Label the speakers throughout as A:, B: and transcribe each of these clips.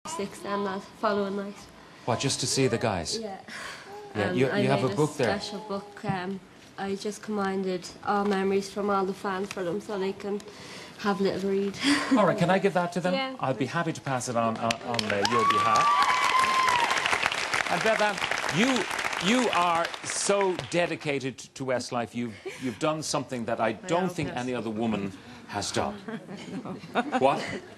A: 6 then that following night.
B: What, just to see the guys?
A: Yeah.
B: Yeah, you have a book there.
A: Special book. I just commanded all memories from all the fans for them so they can have a little read.
B: All right, can I give that to them?
A: Yeah.
B: I'll be happy to pass it on your behalf. And Bevan, you are so dedicated to Westlife. You've done something that I don't think any other woman has done. No.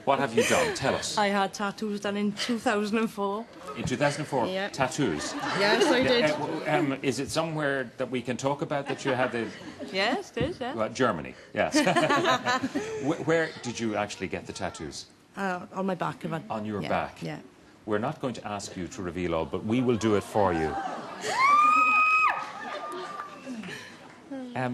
B: What have you done? Tell us.
C: I had tattoos done in 2004.
B: In 2004?
C: Yeah.
B: Tattoos?
C: Yes, I did.
B: Is it somewhere that we can talk about that you had the...
C: Yes, it is, yeah.
B: Well, Germany, yes. Where did you actually get the tattoos?
C: On my back.
B: On your back?
C: Yeah.
B: We're not going to ask you to reveal all, but we will do it for you.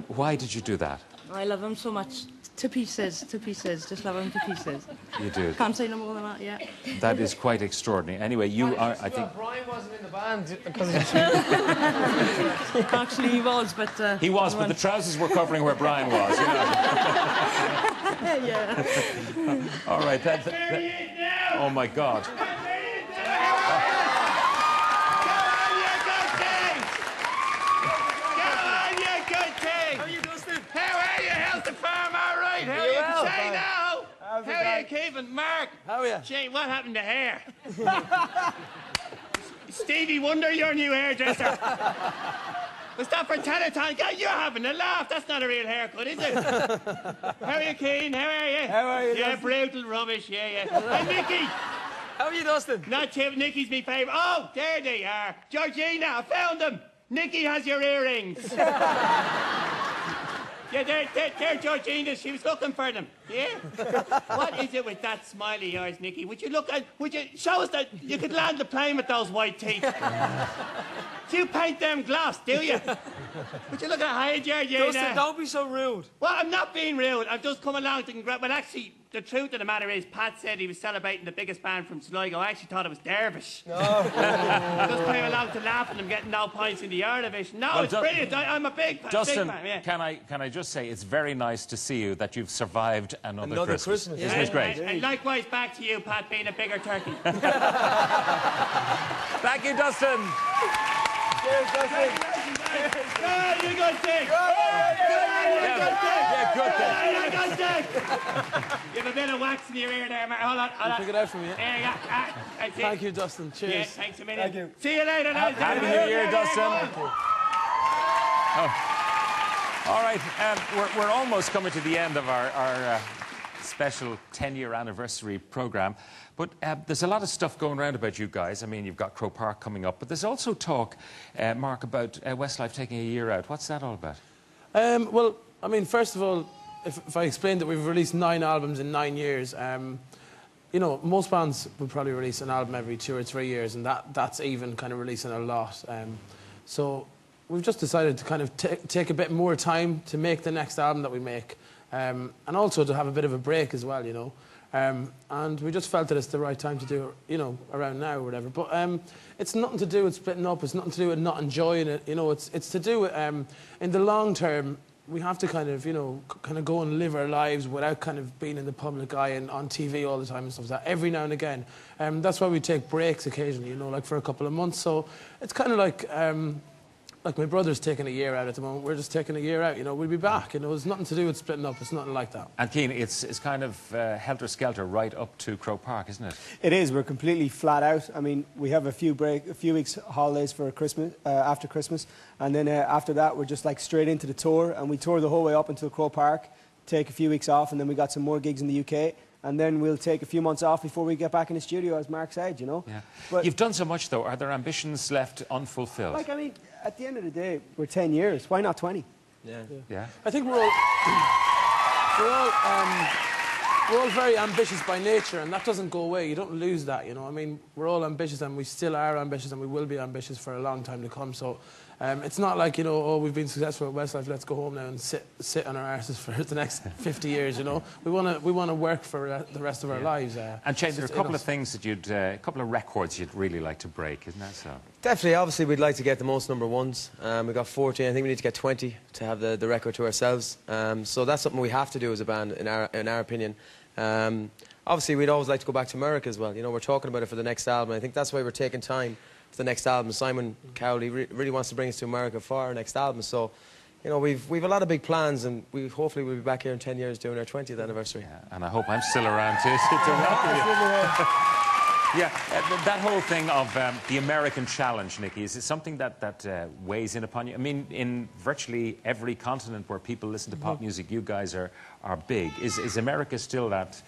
B: Why did you do that?
C: I love them so much. To pieces. Just love them to pieces.
B: You do.
C: Can't say no more than that, yeah.
B: That is quite extraordinary. Anyway, you are, I think...
D: Brian wasn't in the band because
C: Actually, he was, but...
B: He was, but the trousers were covering where Brian was, you know.
C: Yeah.
B: All right, oh, my God.
E: How are you, Jay, now? How are you, Kevin? Mark?
D: How are you?
E: Jay, what happened to hair? Stevie Wonder, your new hairdresser. Was that for Teleton? God, you're having a laugh. That's not a real haircut, is it? How are you, Keane? How are you?
D: How are you,
E: Yeah,
D: Dustin?
E: brutal rubbish, yeah. And Nicky?
D: How are you, Dustin?
E: Not Tim, Nicky's my favourite. Oh, there they are. Georgina, I found them. Nicky has your earrings. Yeah, they're Georgina's. She was looking for them. Yeah? What is it with that smiley of yours, Nicky? Would you show us that you could land the plane with those white teeth? Do you paint them gloss, do you? Would you look at hi, Georgina?
D: Dustin, don't be so rude.
E: Well, I'm not being rude. I've just come along to congratulate. Well, actually, the truth of the matter is, Pat said he was celebrating the biggest band from Sligo. I actually thought it was Dervish. No. Just came along to laugh at them getting no points in the Eurovision. No, well, it's brilliant. I'm a big fan.
B: Dustin,
E: big fan, yeah.
B: can I just say it's very nice to see you that you've survived another Christmas.
D: Yeah.
B: Isn't it great?
E: And likewise back to you, Pat, being a bigger turkey.
B: Thank you, Dustin.
D: Cheers, Dustin.
E: Good, you good thing.
B: Good thing.
E: You good thing. You have a bit of wax in your ear there, Mark. Hold on.
D: Pick it out for me, yeah?
E: There you go. That's it.
D: Thank you, Dustin. Cheers.
E: Yeah, thanks a million.
D: Thank you.
E: See you later. Now.
B: Happy New Year, Dustin. Oh. All right, we're almost coming to the end of our special 10-year anniversary programme. But there's a lot of stuff going around about you guys. I mean, you've got Croke Park coming up, but there's also talk, Mark, about Westlife taking a year out. What's that all about?
D: Well, I mean, first of all, if I explained that we've released 9 albums in 9 years, you know, most bands would probably release an album every 2 or 3 years, and that's even kind of releasing a lot. So we've just decided to kind of take a bit more time to make the next album that we make, and also to have a bit of a break as well, you know. And we just felt that it's the right time to do it, you know, around now or whatever. But it's nothing to do with splitting up. It's nothing to do with not enjoying it. You know, it's to do with, in the long term, we have to kind of, you know, kind of go and live our lives without kind of being in the public eye and on TV all the time and stuff like that, every now and again. That's why we take breaks occasionally, you know, like for a couple of months. So it's kind of like my brother's taking a year out at the moment. We're just taking a year out, you know. We'll be back, you know. It's nothing to do with splitting up. It's nothing like that.
B: And Keane, it's kind of helter-skelter right up to Croke Park, isn't it?
F: It is. We're completely flat out. I mean, we have a few weeks holidays for Christmas, after Christmas, and then after that we're just like straight into the tour, and we tour the whole way up until Croke Park, take a few weeks off, and then we got some more gigs in the UK. And then we'll take a few months off before we get back in the studio, as Mark said, you know.
B: Yeah.
F: But
B: you've done so much, though. Are there ambitions left unfulfilled?
F: like, I mean, at the end of the day, we're 10 years. Why not 20?
B: Yeah.
D: I think we're all very ambitious by nature, and that doesn't go away. You don't lose that, you know. I mean, we're all ambitious, and we still are ambitious, and we will be ambitious for a long time to come. So it's not like, you know, oh, we've been successful at Westlife, let's go home now and sit on our arses for the next 50 years, you know. We want to work for the rest of our lives.
B: And Shane, there are a couple of things that a couple of records you'd really like to break, isn't that so?
G: Definitely, obviously, we'd like to get the most #1s. We've got 14. I think we need to get 20 to have the record to ourselves. So that's something we have to do as a band, in our opinion. obviously we'd always like to go back to America as well. You know, we're talking about it for the next album. I think that's why we're taking time for the next album. Simon Cowley really wants to bring us to America for our next album. So, you know, we've a lot of big plans, and hopefully we'll be back here in 10 years doing our 20th anniversary.
B: Yeah, and I hope I'm still around to welcome you. Yeah, that whole thing of the American challenge, Nicky, is it something that weighs in upon you? I mean, in virtually every continent where people listen to pop music, you guys are big. Is America still that?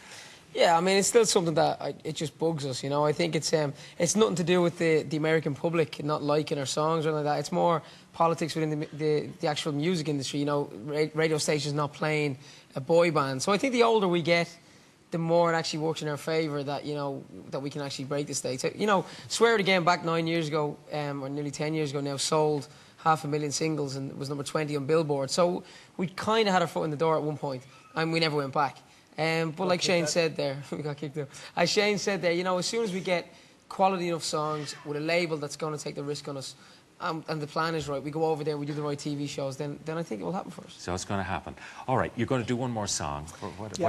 H: Yeah, I mean, it's still something that it just bugs us, you know. I think it's nothing to do with the American public not liking our songs or anything like that. It's more politics within the actual music industry, you know, radio stations not playing a boy band. So I think the older we get, the more it actually works in our favour that, you know, that we can actually break the stakes. You know, Swear It Again back 9 years ago, or nearly 10 years ago now, sold 500,000 singles and was number 20 on Billboard. So we kind of had our foot in the door at one point, and we never went back. But like Shane said there, we got kicked out. As Shane said there, you know, as soon as we get quality enough songs with a label that's going to take the risk on us, and the plan is right, we go over there, we do the right TV shows, then I think it will happen for us.
B: So it's going to happen. All right, you're going to do one more song. What do you